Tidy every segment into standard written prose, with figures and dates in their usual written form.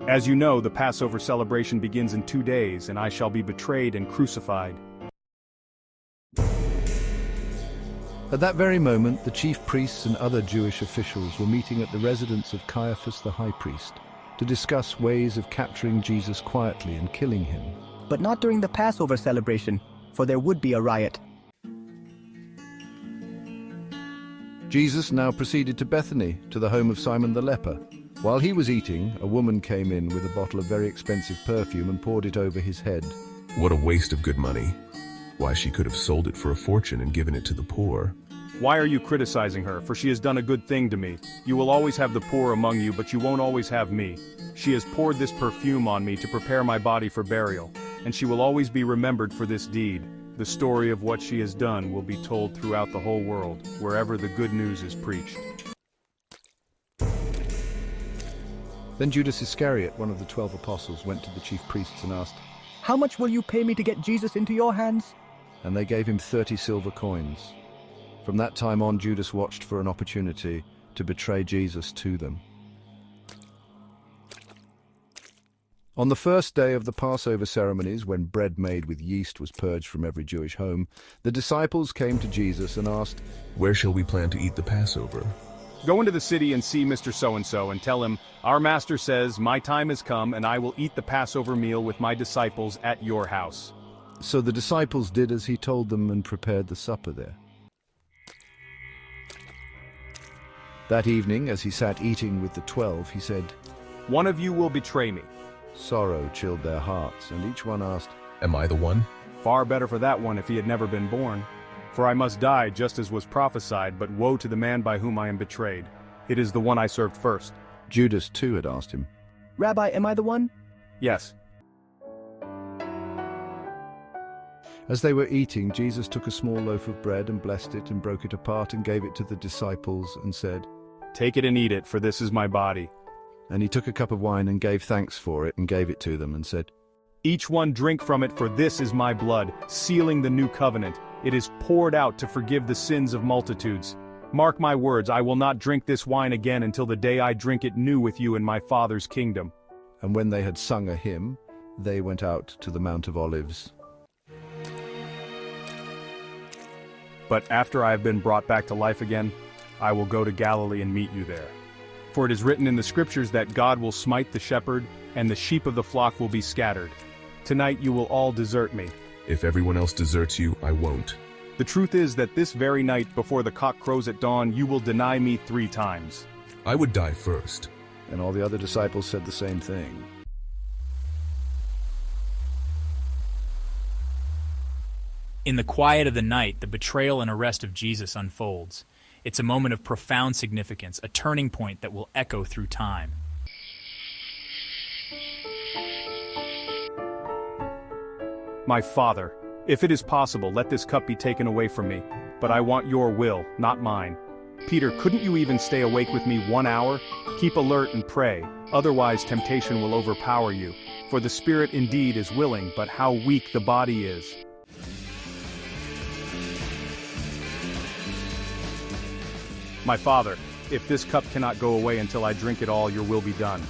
As you know, the Passover celebration begins in 2 days, and I shall be betrayed and crucified. At that very moment, the chief priests and other Jewish officials were meeting at the residence of Caiaphas the high priest to discuss ways of capturing Jesus quietly and killing him. But not during the Passover celebration, for there would be a riot. Jesus now proceeded to Bethany, to the home of Simon the leper. While he was eating, a woman came in with a bottle of very expensive perfume and poured it over his head. What a waste of good money. Why, she could have sold it for a fortune and given it to the poor. Why are you criticizing her? For she has done a good thing to me. You will always have the poor among you, but you won't always have me. She has poured this perfume on me to prepare my body for burial, and she will always be remembered for this deed. The story of what she has done will be told throughout the whole world, wherever the good news is preached. Then Judas Iscariot, one of the 12 apostles, went to the chief priests and asked, How much will you pay me to get Jesus into your hands? And they gave him 30 silver coins. From that time on, Judas watched for an opportunity to betray Jesus to them. On the first day of the Passover ceremonies, when bread made with yeast was purged from every Jewish home, the disciples came to Jesus and asked, Where shall we plan to eat the Passover? Go into the city and see Mr. So-and-so and tell him, Our master says, my time has come and I will eat the Passover meal with my disciples at your house. So the disciples did as he told them and prepared the supper there. That evening, as he sat eating with the 12, he said, One of you will betray me. Sorrow chilled their hearts, and each one asked, Am I the one? Far better for that one if he had never been born. For I must die just as was prophesied, but woe to the man by whom I am betrayed. It is the one I served first. Judas too had asked him, Rabbi, am I the one? Yes. As they were eating, Jesus took a small loaf of bread and blessed it and broke it apart and gave it to the disciples and said, Take it and eat it, for this is my body. And he took a cup of wine and gave thanks for it and gave it to them and said, Each one drink from it, for this is my blood, sealing the new covenant. It is poured out to forgive the sins of multitudes. Mark my words, I will not drink this wine again until the day I drink it new with you in my Father's kingdom. And when they had sung a hymn, they went out to the Mount of Olives. But after I have been brought back to life again, I will go to Galilee and meet you there. For it is written in the scriptures that God will smite the shepherd, and the sheep of the flock will be scattered. Tonight you will all desert me. If everyone else deserts you, I won't. The truth is that this very night before the cock crows at dawn, you will deny me 3 times. I would die first. And all the other disciples said the same thing. In the quiet of the night, the betrayal and arrest of Jesus unfolds. It's a moment of profound significance, a turning point that will echo through time. My Father, if it is possible, let this cup be taken away from me, but I want your will, not mine. Peter, couldn't you even stay awake with me 1 hour? Keep alert and pray, otherwise temptation will overpower you. For the spirit indeed is willing, but how weak the body is. My Father, if this cup cannot go away until I drink it all, your will be done.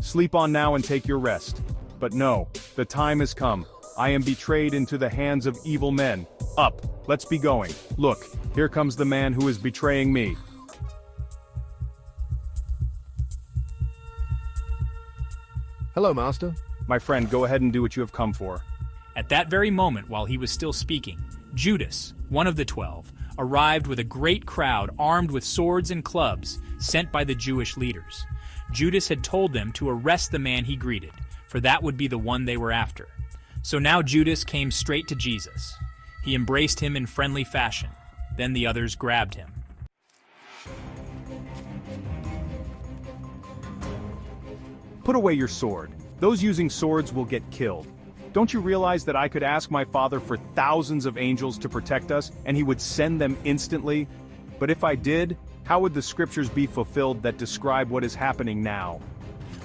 Sleep on now and take your rest. But no, the time has come. I am betrayed into the hands of evil men. Up, let's be going. Look, here comes the man who is betraying me. Hello, Master. My friend, go ahead and do what you have come for. At that very moment, while he was still speaking, Judas, one of the 12, arrived with a great crowd armed with swords and clubs sent by the Jewish leaders. Judas had told them to arrest the man he greeted, for that would be the one they were after. So now Judas came straight to Jesus. He embraced him in friendly fashion. Then the others grabbed him. Put away your sword. Those using swords will get killed. Don't you realize that I could ask my Father for thousands of angels to protect us, and he would send them instantly? But if I did, how would the scriptures be fulfilled that describe what is happening now?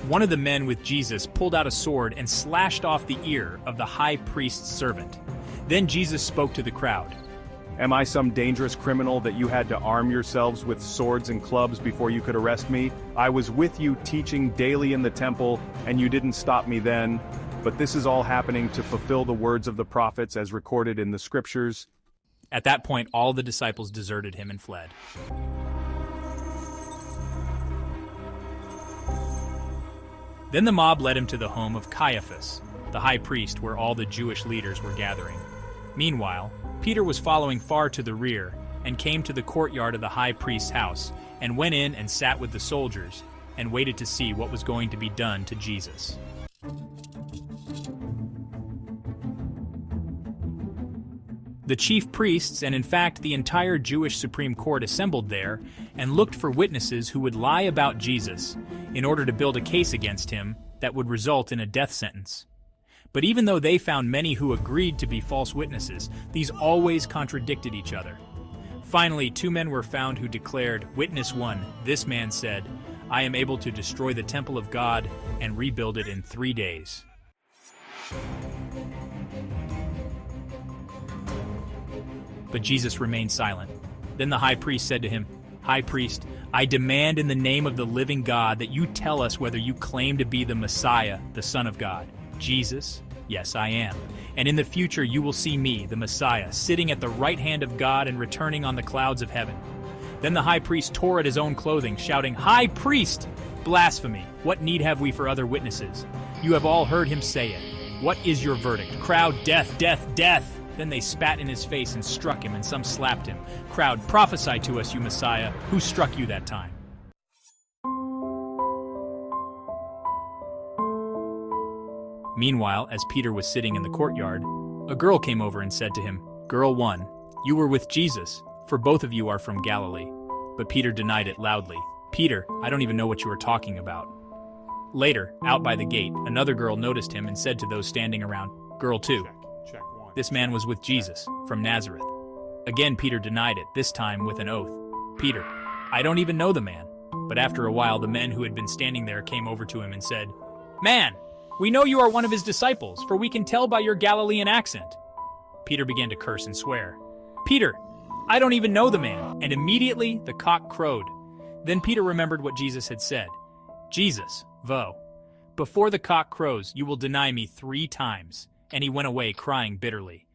One of the men with Jesus pulled out a sword and slashed off the ear of the high priest's servant. Then Jesus spoke to the crowd. Am I some dangerous criminal that you had to arm yourselves with swords and clubs before you could arrest me? I was with you teaching daily in the temple, and you didn't stop me then. But this is all happening to fulfill the words of the prophets as recorded in the scriptures. At that point, all the disciples deserted him and fled. Then the mob led him to the home of Caiaphas, the high priest, where all the Jewish leaders were gathering. Meanwhile, Peter was following far to the rear and came to the courtyard of the high priest's house and went in and sat with the soldiers and waited to see what was going to be done to Jesus. The chief priests and in fact the entire Jewish Supreme Court assembled there and looked for witnesses who would lie about Jesus in order to build a case against him that would result in a death sentence. But even though they found many who agreed to be false witnesses, these always contradicted each other. Finally, 2 men were found who declared, "Witness 1, this man said, I am able to destroy the temple of God and rebuild it in 3 days." But Jesus remained silent. Then the high priest said to him, "High priest, I demand in the name of the living God that you tell us whether you claim to be the Messiah, the Son of God." Jesus, "Yes, I am. And in the future you will see me, the Messiah, sitting at the right hand of God and returning on the clouds of heaven." Then the high priest tore at his own clothing, shouting, "High priest! Blasphemy! What need have we for other witnesses? You have all heard him say it. What is your verdict? Crowd, death, death, death!" Then they spat in his face and struck him, and some slapped him. Crowd, prophesy to us, you Messiah. Who struck you that time? Meanwhile, as Peter was sitting in the courtyard, a girl came over and said to him, "Girl 1, you were with Jesus, for both of you are from Galilee." But Peter denied it loudly. "Peter, I don't even know what you are talking about." Later, out by the gate, another girl noticed him and said to those standing around, "Girl 2, this man was with Jesus, from Nazareth." Again Peter denied it, this time with an oath. "Peter, I don't even know the man." But after a while the men who had been standing there came over to him and said, "Man, we know you are one of his disciples, for we can tell by your Galilean accent." Peter began to curse and swear. "Peter, I don't even know the man." And immediately the cock crowed. Then Peter remembered what Jesus had said. "Jesus, before the cock crows, you will deny me 3 times." And he went away crying bitterly.